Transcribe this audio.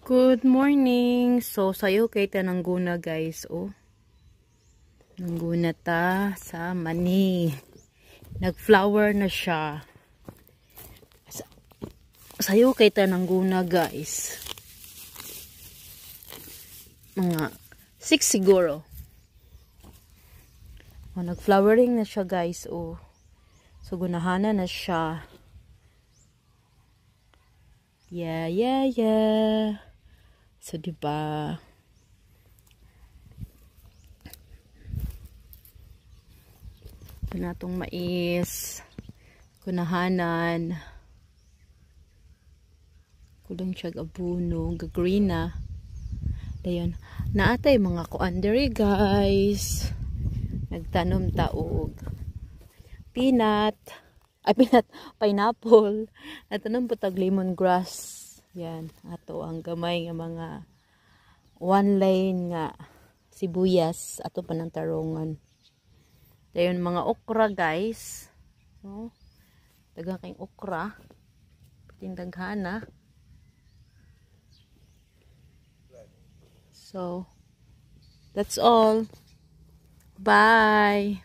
Good morning. So, sayo kay tanangguna guys. Oh. Nangguna ta sa mani. Nag-flower na siya. Sayo kay tanangguna guys. Mga 6 siguro. Oh, nag-flowering na siya guys. Oh. So, gunahana na siya. Yeah. So, diba? Ito na itong mais. Kunahanan. Kulang siya abuno. Gagreen na. Dayon. Naatay mga kuandere guys. Nagtanom taog. Peanut. Pineapple. Nagtanom po tag lemongrass. Yan. Ato ang gamay nga mga one lane nga sibuyas. Ato pa ng tarungan. Dayon mga okra guys. So, dagang kayong okra. Tindaghana. So, that's all. Bye.